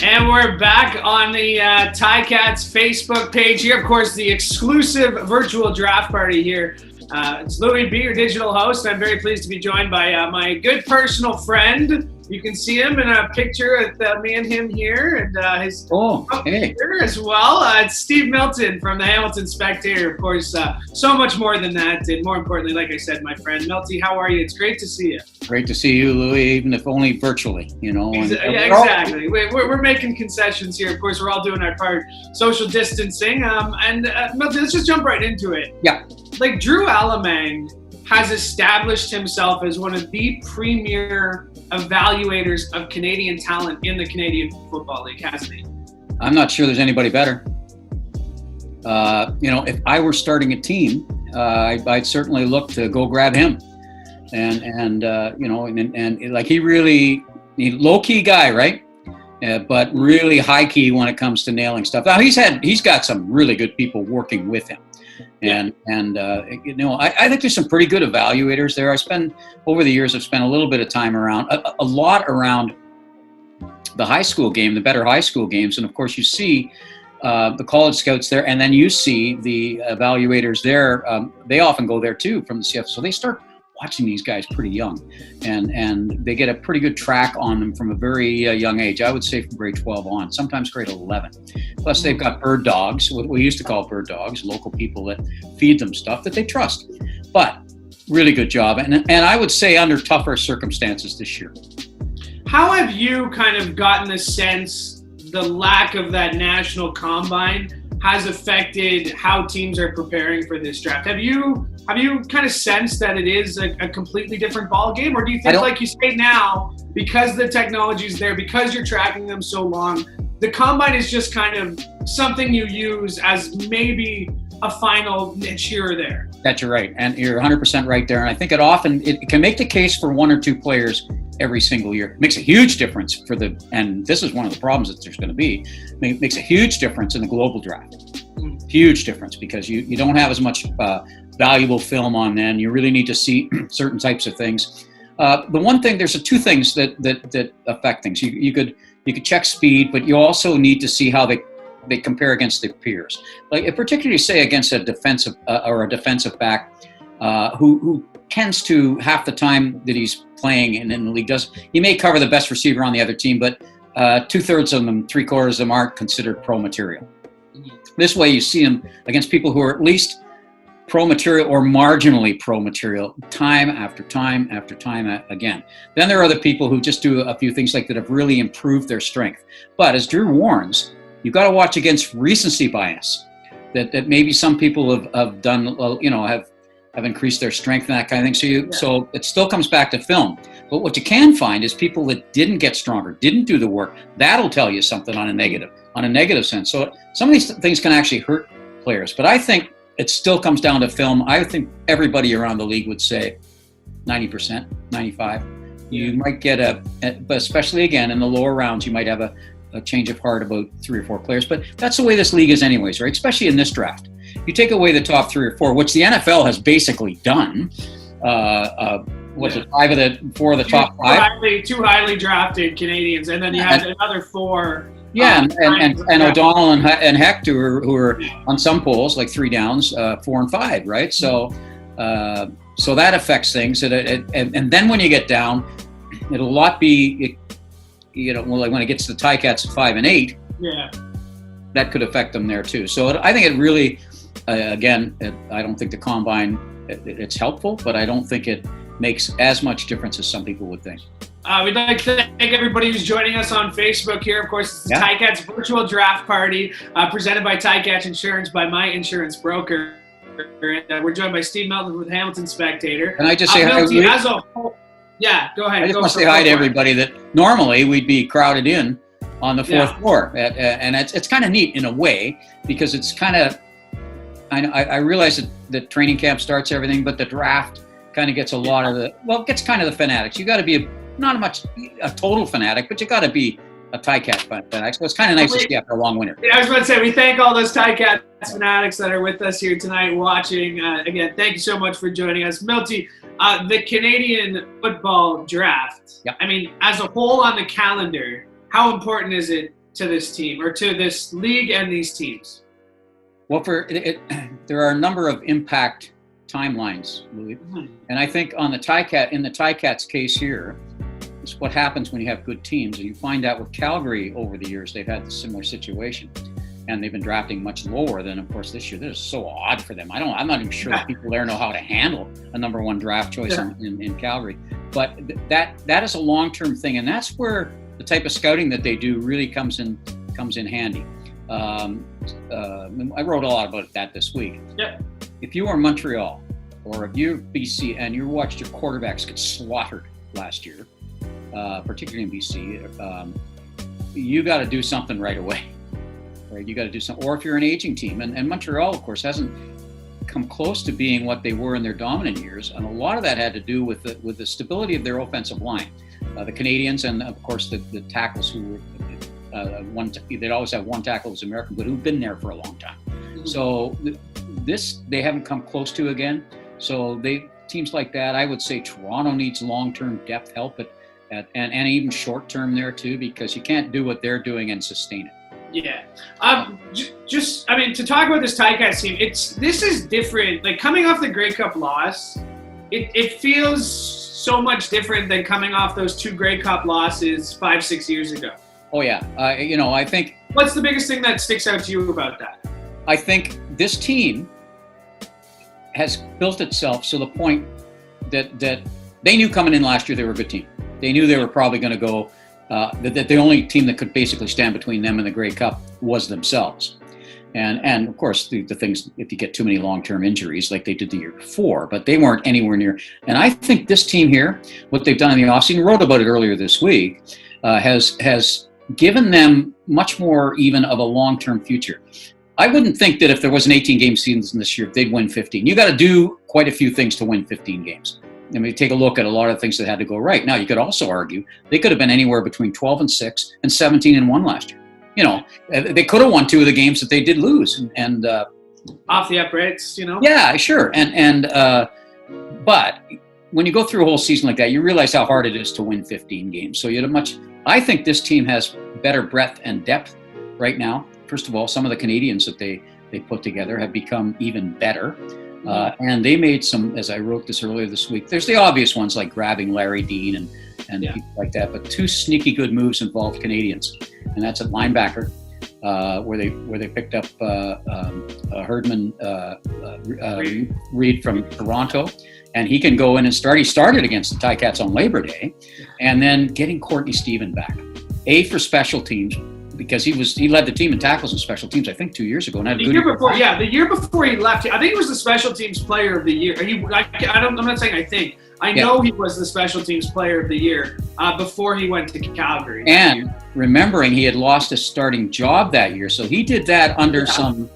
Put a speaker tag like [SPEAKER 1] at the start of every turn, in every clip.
[SPEAKER 1] And we're back on the Ticats Facebook page here. Of course, the exclusive virtual draft party here. It's Louie B, your digital host. I'm very pleased to be joined by my good personal friend. You can see him in a picture with me and him here, and his here as well. It's Steve Milton from the Hamilton Spectator. Of course, so much more than that, and more importantly, like I said, my friend Milty, how are you? It's great to see you.
[SPEAKER 2] Great to see you, Louie, even if only virtually. You know.
[SPEAKER 1] Exactly. We're making concessions here. Of course, we're all doing our part, social distancing. Milty, let's just jump right into it.
[SPEAKER 2] Yeah.
[SPEAKER 1] Like Drew Alamang has established himself as one of the premier evaluators of Canadian talent in the Canadian Football League, hasn't he?
[SPEAKER 2] I'm not sure there's anybody better. If I were starting a team, I'd certainly look to go grab him. And like he low key guy, right? But really high key when it comes to nailing stuff. Now he's got some really good people working with him. I think there's some pretty good evaluators there. Over the years, I've spent a little bit of time around, a lot around the high school game, the better high school games. And of course you see the college scouts there, and then you see the evaluators there. They often go there too from the CF. So they start watching these guys pretty young, and they get a pretty good track on them from a very young age. I would say from grade 12 on, sometimes grade 11. Plus they've got bird dogs, what we used to call bird dogs, local people that feed them stuff that they trust. But really good job, and I would say under tougher circumstances this year.
[SPEAKER 1] How have you kind of gotten the sense the lack of that national combine has affected how teams are preparing for this draft? Have you kind of sensed that it is a completely different ball game, or do you think, like you say now, because the technology is there, because you're tracking them so long, the combine is just kind of something you use as maybe a final niche here or there? That's
[SPEAKER 2] right, and you're 100% right there. And I think it can make the case for one or two players every single year. It makes a huge difference and this is one of the problems that there's going to be. It makes a huge difference in the global draft. Huge difference, because you don't have as much valuable film on then. You really need to see certain types of things. The one thing, there's two things that affect things. You could check speed, but you also need to see how they compare against their peers. Like particularly say against a defensive back who tends to, half the time that he's playing and in the league, he may cover the best receiver on the other team, but 2/3 of them, 3/4 of them aren't considered pro material. This way you see him against people who are at least pro material or marginally pro material time after time after time again. Then there are other people who just do a few things like that have really improved their strength. But as Drew warns, you've got to watch against recency bias, that maybe some people have done, have increased their strength and that kind of thing. So it still comes back to film. But what you can find is people that didn't get stronger, didn't do the work. That'll tell you something on a negative sense. So some of these things can actually hurt players. But I think it still comes down to film. I think everybody around the league would say 90%, 95%. You might get but especially again in the lower rounds, you might have a change of heart about 3 or 4 players. But that's the way this league is anyways, right? Especially in this draft. You take away the top 3 or 4, which the NFL has basically done. 4 of the top 5?
[SPEAKER 1] Two highly drafted Canadians, and then you have another 4.
[SPEAKER 2] Yeah, and O'Donnell and Hecht, who are on some polls like 3 downs, 4 and 5, right? So that affects things. And then when you get down, it'll not be, like when it gets to the Ticats at 5 and 8.
[SPEAKER 1] Yeah,
[SPEAKER 2] that could affect them there too. So I think it really, I don't think the combine it's helpful, but I don't think it makes as much difference as some people would think.
[SPEAKER 1] We'd like to thank everybody who's joining us on Facebook here. Of course, it's the Ticats virtual draft party presented by Ticats Insurance by my insurance broker. And we're joined by Steve Milton with Hamilton Spectator.
[SPEAKER 2] And I just say hi.
[SPEAKER 1] Yeah, go ahead.
[SPEAKER 2] I just want to say hi to everybody that normally we'd be crowded in on the 4th floor. And it's kind of neat in a way, because it's kind of, I realize that training camp starts everything, but the draft kind of gets a lot of it gets kind of the fanatics. You got to be not a total fanatic, but you got to be a Ticats fanatic. So it's kind of nice to see after a long winter.
[SPEAKER 1] Yeah, I was about to say, we thank all those Ticats fanatics that are with us here tonight watching. Again, thank you so much for joining us. Milty, the Canadian football draft, I mean, as a whole on the calendar, how important is it to this team or to this league and these teams?
[SPEAKER 2] Well, there are a number of impact timelines, Louie.
[SPEAKER 1] Mm-hmm.
[SPEAKER 2] And I think in the Ticats case here, it's what happens when you have good teams. And you find out with Calgary over the years, they've had a similar situation. And they've been drafting much lower than, of course, this year. This is so odd for them. I'm not even sure that people there know how to handle a number one draft choice in Calgary. But that is a long-term thing. And that's where the type of scouting that they do really comes in handy. I wrote a lot about that this week.
[SPEAKER 1] Yeah.
[SPEAKER 2] If you are Montreal or if you're BC and you watched your quarterbacks get slaughtered last year, particularly in BC, you got to do something right away. Right, you got to do something. Or if you're an aging team, and Montreal, of course, hasn't come close to being what they were in their dominant years, and a lot of that had to do with the stability of their offensive line. The Canadians and, of course, the tackles who were they'd always have one tackle who was American, but who'd been there for a long time. Mm-hmm. So this they haven't come close to again. So teams like that, I would say Toronto needs long-term depth help and even short-term there too, because you can't do what they're doing and sustain it.
[SPEAKER 1] Yeah. To talk about this Ticats team, this is different. Like coming off the Grey Cup loss, it feels so much different than coming off those two Grey Cup losses 5-6 years ago.
[SPEAKER 2] Oh yeah. I think.
[SPEAKER 1] What's the biggest thing that sticks out to you about that?
[SPEAKER 2] I think this team has built itself to the point that they knew coming in last year they were a good team. They knew they were probably going to go. That the only team that could basically stand between them and the Grey Cup was themselves. And of course, the things, if you get too many long-term injuries like they did the year before, but they weren't anywhere near. And I think this team here, what they've done in the offseason, wrote about it earlier this week, has given them much more even of a long-term future. I wouldn't think that if there was an 18-game season this year, they'd win 15. You got to do quite a few things to win 15 games. I mean, take a look at a lot of things that had to go right. Now, you could also argue they could have been anywhere between 12-6 and 17-1 last year. They could have won two of the games that they did lose, and
[SPEAKER 1] off the uprights,
[SPEAKER 2] Yeah, sure. But when you go through a whole season like that, you realize how hard it is to win 15 games. So I think this team has better breadth and depth right now. First of all, some of the Canadians that they put together have become even better. And they made some, as I wrote this earlier this week, there's the obvious ones like grabbing Larry Dean and people like that, but two sneaky good moves involved Canadians. And that's at linebacker, where they picked up Herdman Reed from Toronto, and he can go in and start. He started against the Ticats on Labor Day, and then getting Courtney Stephen back. For special teams, because he led the team in tackles and special teams, I think 2 years ago. And had
[SPEAKER 1] the year before he left, I think he was the special teams player of the year. I'm not saying I think. I know he was the special teams player of the year before he went to Calgary.
[SPEAKER 2] And remembering he had lost his starting job that year, so he did that under some,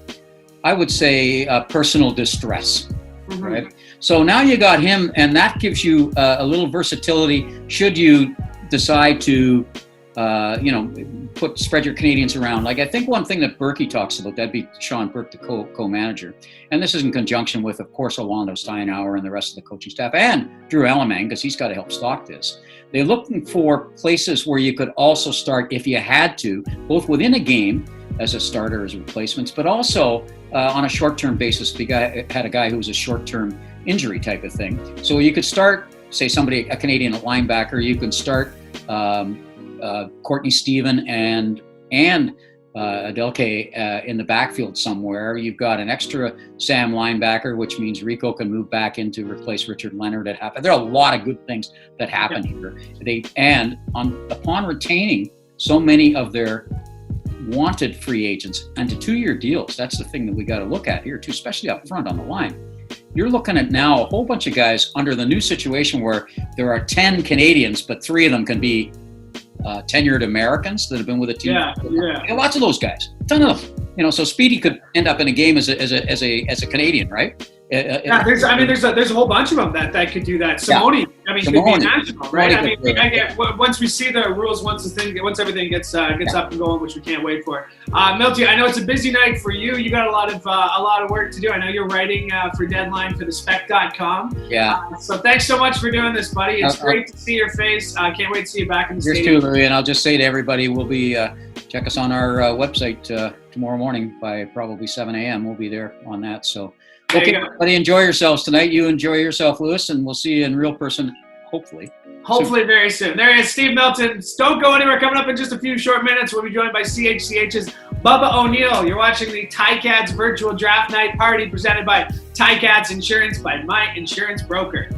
[SPEAKER 2] I would say, personal distress, right? So now you got him, and that gives you a little versatility should you decide to spread your Canadians around. Like I think one thing that Berkey talks about, that'd be Sean Burke, the co-manager. And this is in conjunction with, of course, Orlando Steinauer and the rest of the coaching staff and Drew Ellerman, because he's got to help stock this. They're looking for places where you could also start if you had to, both within a game as a starter, as replacements, but also on a short-term basis. The guy had a guy who was a short-term injury type of thing. So you could start, say, a Canadian at linebacker. You can start Courtney Stephen and Adelke in the backfield somewhere. You've got an extra Sam linebacker, which means Rico can move back in to replace Richard Leonard at half. There are a lot of good things that happen here. Upon retaining so many of their wanted free agents and to 2-year deals, that's the thing that we got to look at here too, especially up front on the line. You're looking at now a whole bunch of guys under the new situation where there are 10 Canadians, but 3 of them can be tenured Americans that have been with a team. Yeah, lots of those guys, a ton of them. So Speedy could end up in a game as a Canadian, right?
[SPEAKER 1] There's a whole bunch of them that could do that. Simone, could be national, right? Once we see the rules, once everything gets up and going, which we can't wait for. Milton, I know it's a busy night for you. You got a lot of work to do. I know you're writing for Deadline for the Spec.com.
[SPEAKER 2] Yeah.
[SPEAKER 1] So thanks so much for doing this, buddy. It's great to see your face. Can't wait to see you back in the stadium.
[SPEAKER 2] Yours too, Louie. And I'll just say to everybody, we'll be check us on our website tomorrow morning by probably 7 a.m. We'll be there on that. So, okay, everybody, enjoy yourselves tonight. You enjoy yourself, Lewis, and we'll see you in real person, hopefully.
[SPEAKER 1] Hopefully very soon. There is Steve Milton. Don't go anywhere. Coming up in just a few short minutes, we'll be joined by CHCH's Bubba O'Neill. You're watching the Ticats Virtual Draft Night Party presented by Ticats Insurance by My Insurance Broker.